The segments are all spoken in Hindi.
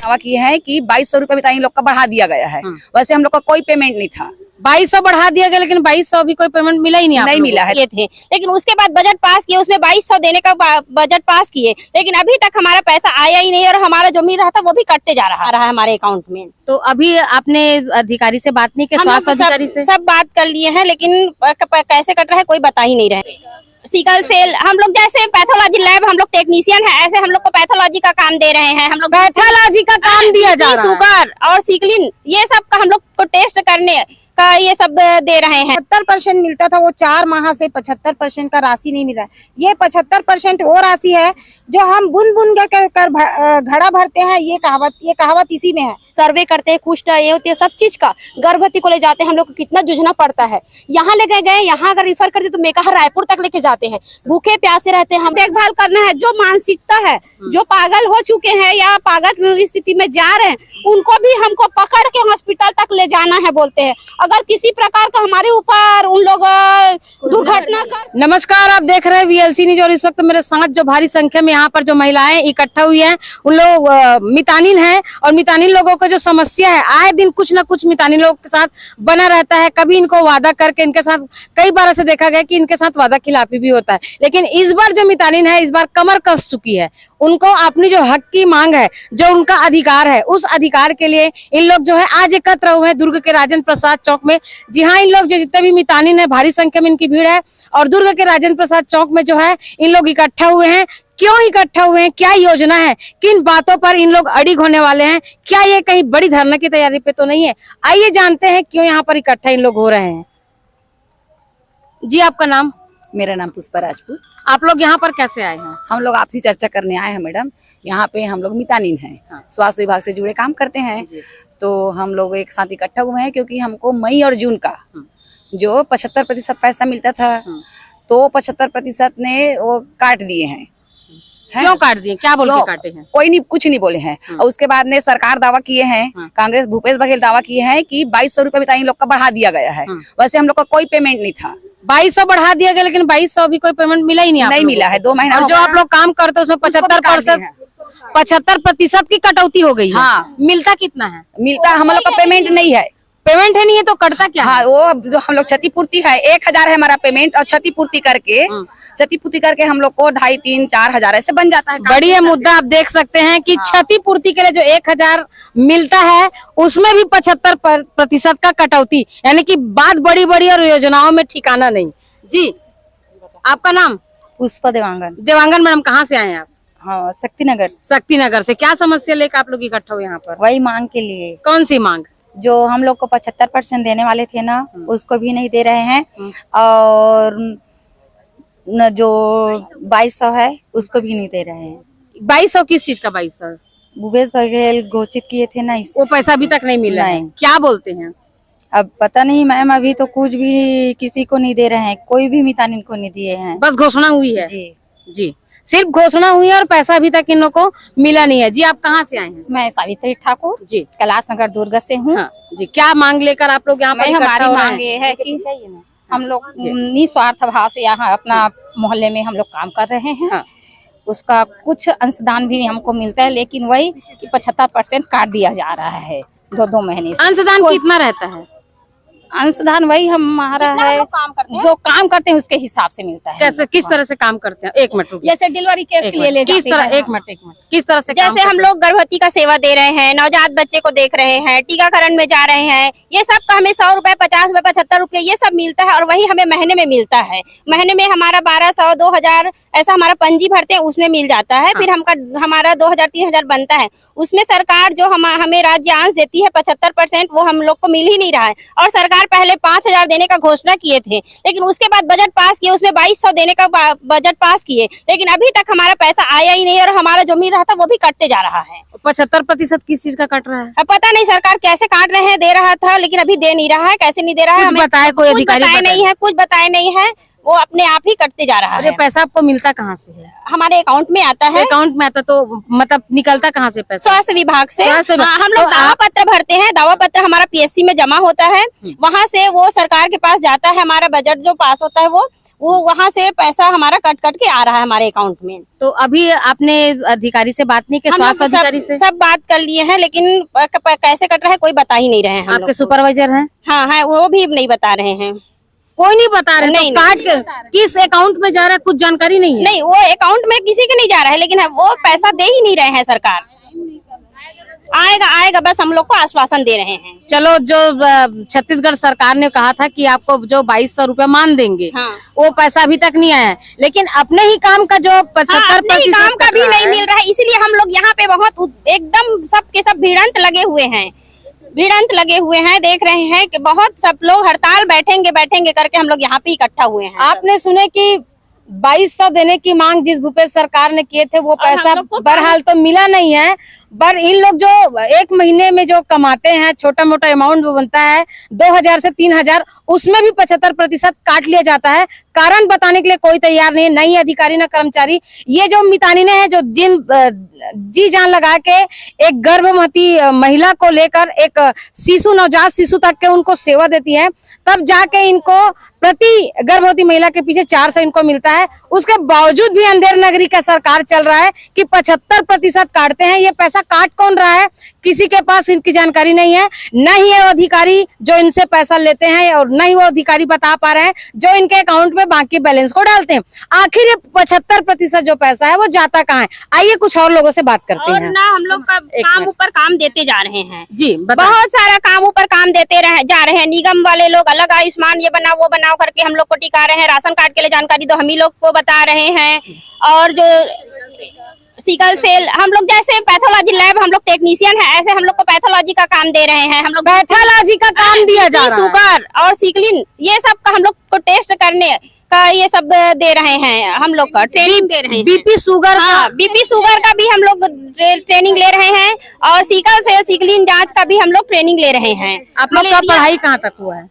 दावा किए हैं कि 2200 रुपए भी इन लोग का बढ़ा दिया गया है। वैसे हम लोग का कोई पेमेंट नहीं था। 2200 बढ़ा दिया गया, लेकिन 2200 भी कोई पेमेंट मिला ही नहीं मिला है। ये थे, लेकिन उसके बाद बजट पास किए, उसमें 2200 देने का बजट पास किए, लेकिन अभी तक हमारा पैसा आया ही नहीं और हमारा जो मिल रहा था वो भी कटते जा रहा है हमारे अकाउंट में। तो अभी आपने अधिकारी से बात नहीं की? स्वास्थ्य अधिकारी से सब बात कर लिए हैं, लेकिन कैसे कट रहा है कोई बता ही नहीं रहे। सिकल सेल हम लोग जैसे पैथोलॉजी लैब हम लोग टेक्नीशियन है, ऐसे हम लोग को पैथोलॉजी का काम दे रहे हैं। हम लोग पैथोलॉजी का काम दिया जा रहा है। शुगर और सिकलिन ये सब का हम लोग को टेस्ट करने का ये सब दे रहे हैं। 70% मिलता था, वो 4 माह से 75% का राशि नहीं मिला। ये 75% वो राशि है जो हम बुन बुन कर घड़ा भरते हैं। ये कहावत इसी में है। सर्वे करते हैं, कुष्ठ ये होती है, सब चीज का। गर्भवती को ले जाते हैं, हम लोग को कितना जूझना पड़ता है। यहाँ ले गए, यहाँ अगर रिफर कर दे तो मेका रायपुर तक लेके जाते हैं। भूखे प्यासे रहते हैं। हम देखभाल करना है। जो मानसिकता है, जो पागल हो चुके हैं या पागल स्थिति में जा रहे हैं, उनको भी हमको पकड़ के हॉस्पिटल तक ले जाना है बोलते हैं। अगर किसी प्रकार का हमारे ऊपर उन लोग दुर्घटना कर। नमस्कार, आप देख रहे हैं VLC न्यूज और इस वक्त मेरे साथ जो भारी संख्या में यहाँ पर जो महिलाएं इकट्ठा हुई हैं, उन लोग मितानिन हैं और मितानिन लोगों जो समस्या है, आए दिन कुछ ना कुछ मितानिन लोगों के साथ बना रहता है। कभी इनको वादा करके इनके साथ कई बार ऐसे देखा गया कि इनके साथ वादा खिलाफी भी होता है, लेकिन इस बार जो मितानिन है इस बार कमर कस चुकी है। उनको अपनी जो हक की मांग है, जो उनका अधिकार है, उस अधिकार के लिए इन लोग जो है आज एकत्र हुए हैं दुर्ग के राजेंद्र प्रसाद चौक में। जी हाँ, इन लोग जो जितने भी मितानिन है, भारी संख्या में इनकी भीड़ है और दुर्ग के राजेंद्र प्रसाद चौक में जो है इन लोग इकट्ठा हुए हैं। क्यों इकट्ठा हुए हैं, क्या योजना है, किन बातों पर इन लोग अड़िग होने वाले हैं, क्या ये कहीं बड़ी धरना की तैयारी पे तो नहीं है? आइए जानते हैं क्यों यहाँ पर इकट्ठा इन लोग हो रहे हैं। जी, आपका नाम? मेरा नाम पुष्पा राजपूत। आप लोग यहाँ पर कैसे आए हैं? हम लोग आपसी चर्चा करने आए हैं मैडम। यहाँ पे हम लोग मितानिन हैं। स्वास्थ्य विभाग से जुड़े काम करते हैं। तो हम लोग एक साथ इकट्ठा हुए हैं क्योंकि हमको मई और जून का जो 75% पैसा मिलता था, तो 75% ने वो काट दिए हैं। क्यों काट दिए? क्या बोल के काटे हैं? कोई नहीं, कुछ नहीं बोले हैं। और उसके बाद ने सरकार दावा किए हैं, कांग्रेस भूपेश बघेल दावा किए हैं कि 2200 रुपए भी इन लोग का बढ़ा दिया गया है। वैसे हम लोग का कोई पेमेंट नहीं था। 2200 बढ़ा दिया गया, लेकिन 2200 भी कोई पेमेंट मिला ही नहीं मिला है। 2 महीना और जो आप लोग काम करते हैं उसमें 75% की कटौती हो गई है। हाँ। मिलता कितना है? मिलता हम लोग का पेमेंट नहीं है। पेमेंट है नहीं है तो कटता क्या? हाँ, वो हम लोग क्षतिपूर्ति है। 1000 है हमारा पेमेंट और क्षतिपूर्ति करके हम लोग को 2500, 3000, 4000 ऐसे बन जाता है। बढ़िया मुद्दा आप देख सकते हैं कि क्षतिपूर्ति के लिए जो 1000 मिलता है उसमें भी 75% का कटौती, यानी कि बात बड़ी बड़ी और योजनाओं में ठिकाना नहीं। जी, आपका नाम? पुष्पा देवांगन। देवांगन मैडम, कहाँ से आए हैं आप? हाँ, शक्तिनगर से। क्या समस्या लेकर आप लोग इकट्ठा हुए यहाँ पर? वही मांग के लिए। कौन सी मांग? जो हम लोग को 75% देने वाले थे ना, उसको भी नहीं दे रहे हैं, और न जो 2200 है उसको भी नहीं दे रहे हैं। 2200 किस चीज का? 2200 भूपेश बघेल घोषित किए थे ना, वो पैसा अभी तक नहीं मिला है। क्या बोलते हैं? अब पता नहीं मैम, अभी तो कुछ भी किसी को नहीं दे रहे हैं, कोई भी मितानिन को नहीं दिए हैं। बस घोषणा हुई है? जी, सिर्फ घोषणा हुई है और पैसा अभी तक इन लोगों को मिला नहीं है। जी, आप कहाँ से आए हैं? मैं सावित्री ठाकुर जी, कैलाश नगर दुर्ग से हूँ। हाँ, जी, क्या मांग लेकर आप लोग यहाँ पर इकट्ठा हो रहे हैं? हमारी मांग ये है कि हम लोग निस्वार्थ भाव से यहाँ अपना मोहल्ले में हम लोग काम कर रहे हैं। हाँ। उसका कुछ अंशदान भी हमको मिलता है, लेकिन वही कि 75% काट दिया जा रहा है 2 महीने से। अंशदान कितना रहता है? अंशदान वही हमारा है, जो काम करते हैं उसके हिसाब से मिलता है। कैसे, किस तरह से काम करते हैं? एक मिनट, जैसे डिलीवरी केस के लिए किस तरह? एक मिनट, किस तरह से? जैसे हम लोग गर्भवती का सेवा दे रहे हैं, नवजात बच्चे को देख रहे हैं, टीकाकरण में जा रहे हैं, ये सब का हमें 100 रुपए, 50 रुपए, 75 रुपए ये सब मिलता है, और वही हमें महीने में मिलता है। महीने में हमारा 1200, 2000 ऐसा हमारा पंजी भरते हैं, उसमें मिल जाता है। फिर हमारा 2000, 3000 बनता है। उसमें सरकार जो हमें राज्यांश देती है 75%, वो हम लोग को मिल ही नहीं रहा है। और सरकार पहले 5000 देने का घोषणा किए थे, लेकिन उसके बाद बजट पास किए, उसमें 2200 देने का बजट पास किए, लेकिन अभी तक हमारा पैसा आया ही नहीं और हमारा जो मिल रहा था वो भी कटते जा रहा है। 75% किस चीज का कट रहा है? अब पता नहीं सरकार कैसे काट रहे हैं, दे रहा था लेकिन अभी दे नहीं रहा है। कैसे नहीं दे रहा है हमें बताया कोई अधिकारी? कुछ बताए नहीं है, वो अपने आप ही कटते जा रहा है। पैसा आपको मिलता कहाँ से है? हमारे अकाउंट में आता है। अकाउंट में आता तो मतलब निकलता कहाँ से पैसा? स्वास्थ्य विभाग से। हम लोग दावा पत्र भरते हैं, दावा पत्र हमारा PSC में जमा होता है, वहाँ से वो सरकार के पास जाता है। हमारा बजट जो पास होता है वो वो वहाँ से पैसा हमारा कट कट के आ रहा है हमारे अकाउंट में। तो अभी आपने अधिकारी से बात नहीं की, हम लोग स्वास्थ्य अधिकारी से? सब बात कर लिए हैं, लेकिन कैसे कट रहा है कोई बता ही नहीं रहे हैं। हम आपके लोग को। सुपरवाइजर हैं? हाँ है, वो भी नहीं बता रहे हैं। कोई नहीं बता रहे? नहीं, तो काट के किस अकाउंट में जा रहा है कुछ जानकारी नहीं है? नहीं, वो अकाउंट में किसी के नहीं जा रहा है, लेकिन वो पैसा दे ही नहीं रहे हैं। सरकार आएगा आएगा बस हम लोग को आश्वासन दे रहे हैं। चलो, जो छत्तीसगढ़ सरकार ने कहा था कि आपको जो 2200 रुपया मान देंगे, हाँ। वो पैसा अभी तक नहीं आया है, लेकिन अपने ही काम का जो 75% काम का भी नहीं मिल रहा है, इसलिए हम लोग यहाँ पे बहुत एकदम सबके सब भिड़ंत लगे हुए हैं। देख रहे हैं कि बहुत सब लोग हड़ताल बैठेंगे करके हम लोग यहाँ पे इकट्ठा हुए हैं। आपने सुने कि 2200 देने की मांग जिस भूपेश सरकार ने किए थे, वो पैसा बहरहाल तो मिला नहीं है। पर इन लोग जो एक महीने में जो कमाते हैं, छोटा मोटा अमाउंट बनता है 2000 से 3000, उसमें भी 75% काट लिया जाता है। कारण बताने के लिए कोई तैयार नहीं है, नहीं अधिकारी न कर्मचारी। ये जो मितानिनें हैं, जो जिन जी जान लगा के एक गर्भवती महिला को लेकर एक शिशु, नवजात शिशु तक के उनको सेवा देती है, तब जाके इनको प्रति गर्भवती महिला के पीछे 400 इनको मिलता है। उसके बावजूद भी अंधेर नगरी का सरकार चल रहा है कि 75% काटते हैं। ये पैसा काट कौन रहा है, किसी के पास इनकी जानकारी नहीं है। न ही वो अधिकारी जो इनसे पैसा लेते हैं, और न ही वो अधिकारी बता पा रहे हैं जो इनके अकाउंट में बाकी बैलेंस को डालते हैं। आखिर ये 75% जो पैसा है वो जाता कहाँ है? आइए कुछ और लोगों से बात करते हैं। ना हम लोग का काम ऊपर काम देते जा रहे हैं जी, बहुत सारा काम ऊपर काम देते जा रहे हैं। निगम वाले लोग अलग आयुष्मान ये बनाओ वो बनाओ करके हम लोग को टिका रहे हैं। राशन कार्ड के लिए जानकारी दो, हम ही लोग को बता रहे हैं। और जो सिकल सेल, हम लोग जैसे पैथोलॉजी लैब, हम लोग टेक्नीशियन है, ऐसे हम लोग को पैथोलॉजी का काम दे रहे हैं। हम लोग पैथोलॉजी का काम दिया जा रहा है, शुगर और सिकलिन ये सब का हम लोग को टेस्ट करने का ये सब दे रहे हैं। हम लोग का ट्रेनिंग दे रहे हैं। बीपी शुगर, हाँ, बीपी शुगर का भी हम लोग ट्रेनिंग ले रहे हैं, और सिकल सेल सिकलिन जांच का भी हम लोग ट्रेनिंग ले रहे हैं। आप लोग का पढ़ाई कहाँ तक हुआ है?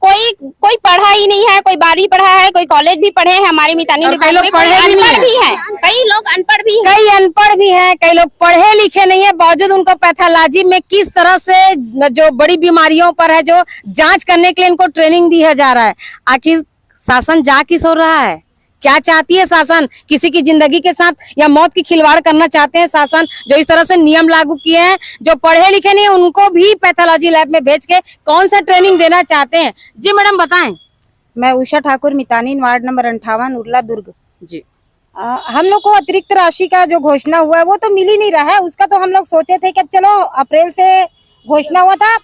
कोई पढ़ा ही नहीं है, कोई 12वीं पढ़ा है, कोई कॉलेज भी पढ़े हैं। हमारी मितानिन कई लोग अनपढ़ भी है, कई लोग अनपढ़ भी हैं। कई अनपढ़ भी हैं, कई लोग पढ़े लिखे नहीं है, बावजूद उनको पैथोलॉजी में किस तरह से जो बड़ी बीमारियों पर है, जो जांच करने के लिए इनको ट्रेनिंग दिया जा रहा है। आखिर शासन जा किस हो रहा है? क्या चाहती है शासन? किसी की जिंदगी के साथ या मौत की खिलवाड़ करना चाहते हैं शासन? जो इस तरह से नियम लागू किए हैं, जो पढ़े लिखे नहीं उनको भी पैथोलॉजी लैब में भेज के कौन सा ट्रेनिंग देना चाहते हैं? जी मैडम बताएं। मैं उषा ठाकुर, मितानिन, वार्ड नंबर 58, उरला, दुर्ग। जी, हम लोग को अतिरिक्त राशि का जो घोषणा हुआ है वो तो मिल ही नहीं रहा है। उसका तो हम लोग सोचे थे कि चलो अप्रैल से घोषणा हुआ था,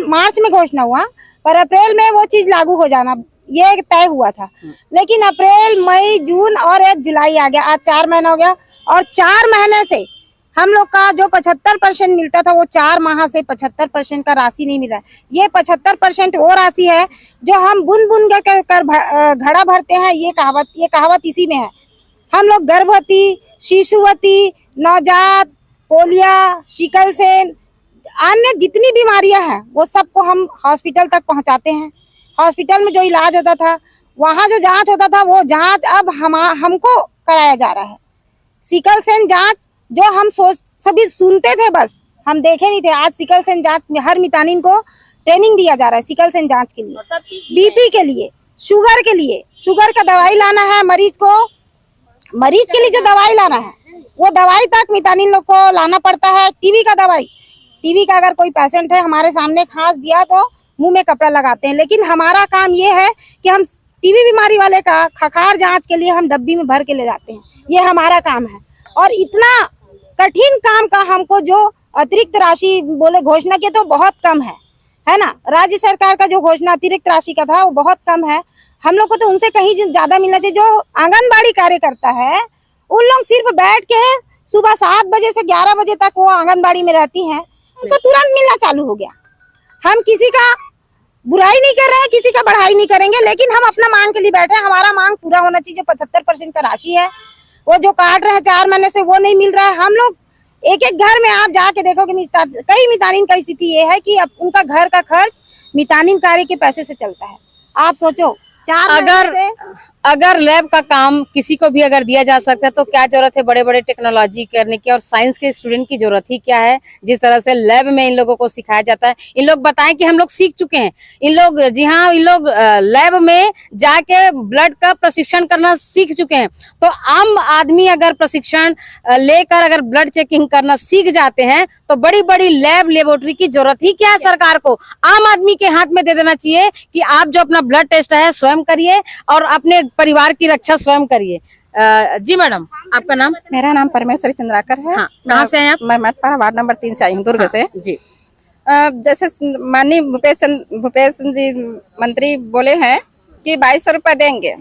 मार्च में घोषणा हुआ, पर अप्रैल में वो चीज लागू हो जाना ये तय हुआ था। लेकिन अप्रैल, मई, जून और 1 जुलाई आ गया। आज 4 महीना हो गया, और 4 महीने से हम लोग का जो 75% मिलता था, वो 4 माह से 75% का राशि नहीं मिल रहा है। ये 75% वो राशि है जो हम बुन बुन कर घड़ा भरते हैं। ये कहावत इसी में है। हम लोग गर्भवती, शिशुवती, नवजात, पोलिया, सिकल सेल, अन्य जितनी बीमारियां हैं वो सबको हम हॉस्पिटल तक पहुंचाते हैं। हॉस्पिटल में जो इलाज होता था, वहाँ जो जांच होता था, वो जांच अब हमको कराया जा रहा है। सिकल सेल जांच जो हम सभी सुनते थे, बस हम देखे नहीं थे। आज सिकल सेल जांच में हर मितानिन को ट्रेनिंग दिया जा रहा है सिकल सेल जांच के लिए, बीपी के लिए, शुगर के लिए। शुगर का दवाई लाना है मरीज के लिए जो दवाई लाना है, वो दवाई तक मितानिन लोग को लाना पड़ता है। टीबी का दवाई, टीबी का अगर कोई पेशेंट है, हमारे सामने खांस दिया तो मुंह में कपड़ा लगाते हैं। लेकिन हमारा काम ये है कि हम टीबी बीमारी वाले का खखार जांच के लिए हम डब्बी में भर के ले जाते हैं। ये हमारा काम है। और इतना कठिन काम का हमको जो अतिरिक्त राशि बोले घोषणा की तो बहुत कम है ना। राज्य सरकार का जो घोषणा अतिरिक्त राशि का था वो बहुत कम है। हम लोग को तो उनसे कहीं ज्यादा मिलना चाहिए। जो आंगनबाड़ी कार्यकर्ता है, उन लोग सिर्फ बैठ के सुबह 7 बजे से 11 बजे तक वो आंगनबाड़ी में रहती हैं, उनको तुरंत मिलना चालू हो गया। हम किसी का बुराई नहीं कर रहे हैं, किसी का बढ़ाई नहीं करेंगे, लेकिन हम अपना मांग के लिए बैठे हैं। हमारा मांग पूरा होना चाहिए। जो 75% का राशि है वो जो काट रहे हैं 4 महीने से, वो नहीं मिल रहा है। हम लोग एक एक घर में आप जाके देखोगे, कई मितानिन का स्थिति ये है कि अब उनका घर का खर्च मितानिन कार्य के पैसे से चलता है। आप सोचो, अगर लैब का काम किसी को भी अगर दिया जा सकता है तो क्या जरूरत है बड़े बड़े टेक्नोलॉजी करने की, और साइंस के स्टूडेंट की जरूरत ही क्या है। जिस तरह से लैब में इन लोगों को सिखाया जाता है, इन लोग बताएं कि हम लोग सीख चुके हैं। इन लोग, जी हाँ, इन लोग लैब में जाके ब्लड का प्रशिक्षण करना सीख चुके हैं। तो आम आदमी अगर प्रशिक्षण लेकर अगर ब्लड चेकिंग करना सीख जाते हैं तो बड़ी बड़ी लैब लेबोरेटरी की जरूरत ही क्या है। सरकार को आम आदमी के हाथ में दे देना चाहिए कि आप जो अपना ब्लड टेस्ट है स्वयं करिए और अपने परिवार की रक्षा स्वयं करिए। जी मैडम, आपका नाम? मेरा नाम परमेश्वरी चंद्राकर है। हाँ, कहाँ से हैं आप? मैं मटपाड़ा वार्ड नंबर 3 से आई हूँ, दुर्ग से। जी, जैसे माननीय भूपेश जी मंत्री बोले हैं कि 2200 रुपये देंगे।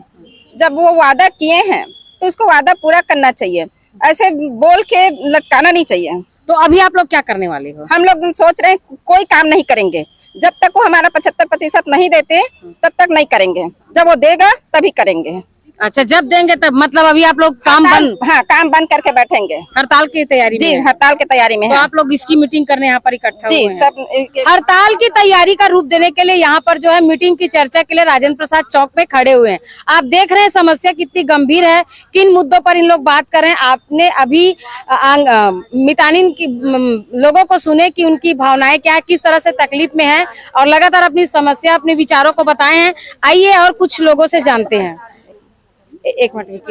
जब वो वादा किए हैं तो उसको वादा पूरा करना चाहिए, ऐसे बोल के लटकाना नहीं चाहिए। तो अभी आप लोग क्या करने वाले हो? हम लोग सोच रहे हैं कोई काम नहीं करेंगे जब तक वो हमारा 75% नहीं देते, तब तक नहीं करेंगे। जब वो देगा तभी करेंगे। अच्छा, जब देंगे तब, मतलब अभी आप लोग काम बंद? हाँ, काम बंद करके बैठेंगे। हड़ताल की तैयारी जी, में है? हड़ताल की तैयारी में तो है। आप लोग इसकी मीटिंग करने यहाँ पर इकट्ठा हुए जी, हैं? सब हड़ताल की तैयारी का रूप देने के लिए यहाँ पर जो है मीटिंग की चर्चा के लिए राजेंद्र प्रसाद चौक पे खड़े हुए हैं। आप देख रहे हैं समस्या कितनी गंभीर है, किन मुद्दों पर इन लोग बात कर रहे हैं। आपने अभी मितानिन की लोगों को सुने कि उनकी भावनाएं क्या है, किस तरह से तकलीफ में है, और लगातार अपनी समस्या, अपने विचारों को बताए हैं। आइए और कुछ लोगों से जानते हैं। एक मिनट।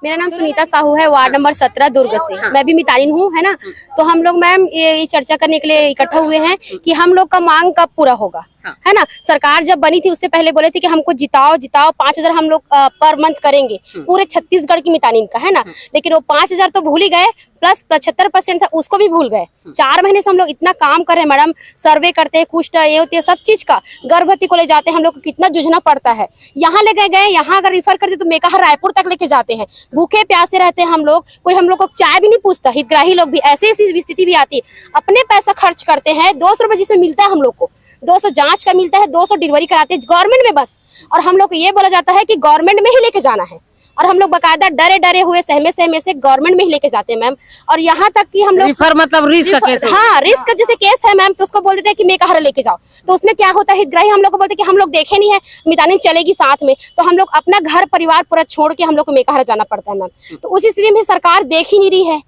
मेरा नाम सुनीता साहू है, वार्ड नंबर 17 दुर्ग से। मैं भी मितानिन हूँ, है ना। तो हम लोग मैम ये चर्चा करने के लिए इकट्ठा हुए हैं कि हम लोग का मांग कब पूरा होगा, है ना। सरकार जब बनी थी उससे पहले बोले थे कि हमको जिताओ 5000 हम लोग पर मंथ करेंगे पूरे छत्तीसगढ़ की मितानिन का, है ना। लेकिन वो 5000 तो भूल ही गए, प्लस 75% था उसको भी भूल गए। 4 महीने से हम लोग इतना काम कर रहे हैं मैडम, सर्वे करते हैं, कुछ ये होती है सब चीज का, गर्भवती को ले जाते हैं, हम लोग को कितना जूझना पड़ता है। यहाँ ले गए, यहाँ अगर रिफर करते तो मेकाहार रायपुर तक लेके जाते हैं, भूखे प्यासे रहते हैं हम लोग, कोई हम लोग को चाय भी नहीं पूछता। हितग्राही लोग भी ऐसी स्थिति भी आती है, अपने पैसा खर्च करते हैं। 200 रुपए जिसमें मिलता है हम लोग को, 200 जांच का मिलता है, 200 डिलीवरी कराते हैं गवर्नमेंट में बस। और हम लोग को ये बोला जाता है कि गवर्नमेंट में ही लेके जाना है, और हम लोग बकायदा डरे हुए सहमे से गवर्नमेंट में ही लेके जाते हैं मैम। और यहाँ तक कि हम लोग रिफर मतलब रिस्क का केस है। हाँ, रिस्क का जैसे केस है मैम, तो उसको बोल देते हैं कि मेकाहार लेके जाओ। तो उसमें क्या होता है, हितग्राही हम लोग को बोलते हैं कि हम लोग देखे नहीं है, मितानिन चलेगी साथ में, तो हम लोग अपना घर परिवार पूरा छोड़ के हम लोग को मेकाहार जाना पड़ता है मैम। तो उस स्थिति में सरकार देख ही नहीं रही है,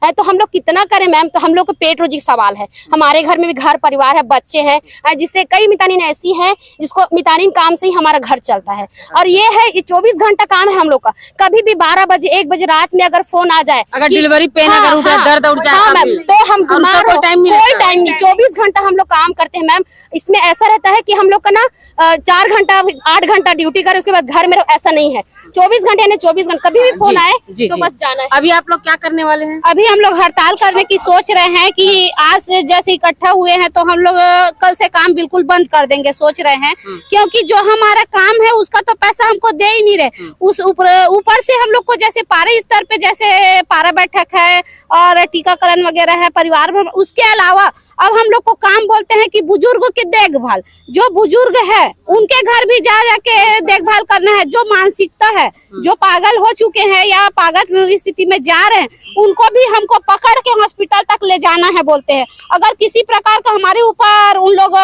तो हम लोग कितना करें मैम। तो हम लोग को पेट रोजी का सवाल है, हमारे घर में भी घर परिवार है, बच्चे हैं, जिससे कई मितानिन ऐसी है जिसको मितानिन काम से ही हमारा घर चलता है। और ये है 24 घंटा काम है हम लोग का। कभी भी 12 बजे 1 बजे रात में अगर फोन आ जाए, अगर डिलीवरी पेन अगर उठ जाए, दर्द उठ जाए, हाँ मैम, तो हम बीमार कोई टाइम नहीं, 24 घंटा हम लोग काम करते हैं मैम। इसमें ऐसा रहता है कि हम लोग का ना 4 घंटा 8 घंटा ड्यूटी करे, उसके बाद घर में ऐसा नहीं है। 24 घंटे यानी 24 घंटे, कभी भी फोन आए तो बस जाना है। अभी आप लोग क्या करने वाले हैं? अभी हम लोग हड़ताल करने की सोच रहे हैं कि आज से जैसे इकट्ठा हुए हैं तो हम लोग कल से काम बिल्कुल बंद कर देंगे, सोच रहे हैं। क्योंकि जो हमारा काम है उसका तो पैसा हमको दे ही नहीं रहे। उस ऊपर से हम लोग को जैसे पारा स्तर पे जैसे पारा बैठक है और टीकाकरण वगैरह है परिवार में, उसके अलावा अब हम लोग को काम बोलते हैं कि बुजुर्गों की देखभाल, जो बुजुर्ग है उनके घर भी जा के देखभाल करना है। जो मानसिकता है, जो पागल हो चुके हैं या पागल स्थिति में जा रहे हैं, उनको भी हमको पकड़ के हॉस्पिटल तक ले जाना है बोलते हैं। अगर किसी प्रकार का हमारे ऊपर उन लोग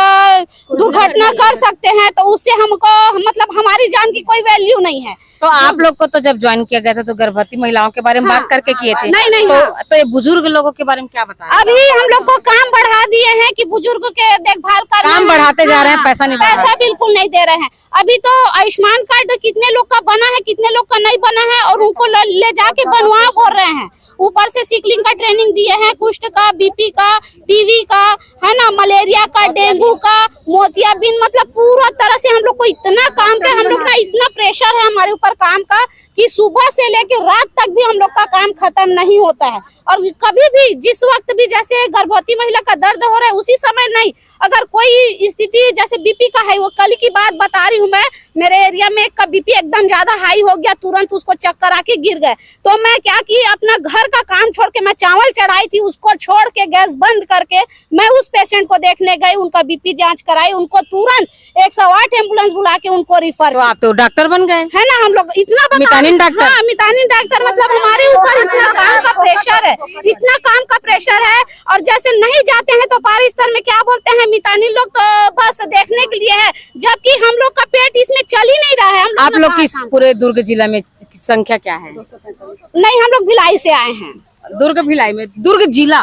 दुर्घटना कर सकते हैं तो उससे हमको मतलब हमारी जान की कोई वैल्यू नहीं है। तो आप लोग को तो जब ज्वाइन किया गया था तो गर्भवती महिलाओं के बारे में बात करके किए थे? नहीं, तो ये बुजुर्ग लोगों के बारे में क्या बताएं? अभी हम लोग को काम बढ़ा दिए हैं कि बुजुर्ग के देखभाल करना, काम बढ़ाते जा रहे हैं, पैसा नहीं बढ़ा रहे हैं। पैसा बिल्कुल नहीं दे रहे हैं। अभी तो आयुष्मान कार्ड कितने लोग का बना है, कितने लोग का नहीं बना है, और उनको ले जाके बनवा बोल रहे हैं। ऊपर से सिकलिंग का ट्रेनिंग दिए हैं, कुष्ठ का, बीपी का, टीवी का, है ना, मलेरिया का, डेंगू का, मोतियाबिंद, मतलब पूरा तरह से हम लोग को इतना काम का, हम लोग का इतना प्रेशर है हमारे ऊपर काम का कि सुबह से लेके रात तक भी हम लोग का काम खत्म नहीं होता है। और कभी भी जिस वक्त भी जैसे गर्भवती महिला का दर्द हो रहा है उसी समय नहीं, अगर कोई स्थिति जैसे बीपी का है, वो कल की बात बता रही हूँ मैं, मेरे एरिया में एक का बीपी एकदम ज्यादा हाई हो गया, तुरंत उसको चक्कर आके गिर गए। तो मैं क्या की अपना घर का काम काम छोड़ के मैं चावल चढ़ाई थी, उसको छोड़ के गैस बंद करके मैं उस पेशेंट को देखने गई, उनका बीपी जांच कराई, उनको तुरंत 108 एम्बुलेंस बुला के उनको रिफर। तो आप तो डॉक्टर बन गए है ना, हम लोग इतना मितानिन डॉक्टर। हाँ, मितानिन डॉक्टर मतलब हमारे ऊपर इतना काम का प्रेशर है, इतना काम का प्रेशर है। और जैसे नहीं जाते हैं तो पारी स्तर में क्या बोलते हैं, मितानिन लोग तो बस देखने के लिए है, जबकि हम लोग का पेट इसमें चल ही नहीं रहा है। आप लोग किस पूरे दुर्ग जिला में संख्या क्या है? नहीं, हम लोग भिलाई से आए हैं। दुर्ग भिलाई में, दुर्ग जिला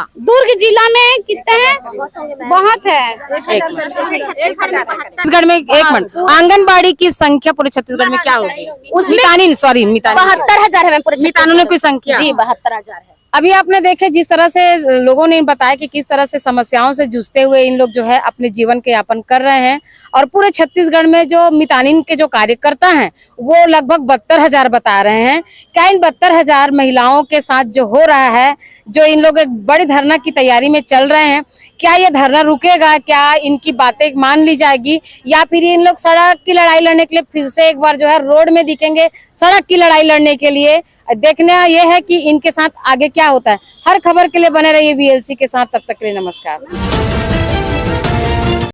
में कितने हैं? बहुत है। छत्तीसगढ़ में एक मिनट, आंगनबाड़ी की संख्या पूरे छत्तीसगढ़ में क्या होगी? उसमें मितानिन 72,000 है पूरे मितानिनों की संख्या। जी 72,000 है। अभी आपने देखे जिस तरह से लोगों ने बताया कि किस तरह से समस्याओं से जूझते हुए इन लोग जो है अपने जीवन के यापन कर रहे हैं। और पूरे छत्तीसगढ़ में जो मितानिन के जो कार्यकर्ता हैं वो लगभग 72,000 बता रहे हैं। क्या इन 72,000 महिलाओं के साथ जो हो रहा है, जो इन लोग एक बड़ी धरना की तैयारी में चल रहे हैं, क्या ये धरना रुकेगा? क्या इनकी बातें मान ली जाएगी या फिर इन लोग सड़क की लड़ाई लड़ने के लिए फिर से एक बार जो है रोड में दिखेंगे सड़क की लड़ाई लड़ने के लिए? देखना यह है कि इनके साथ आगे क्या होता है। हर खबर के लिए बने रहिए VLC के साथ। तब तक के लिए नमस्कार।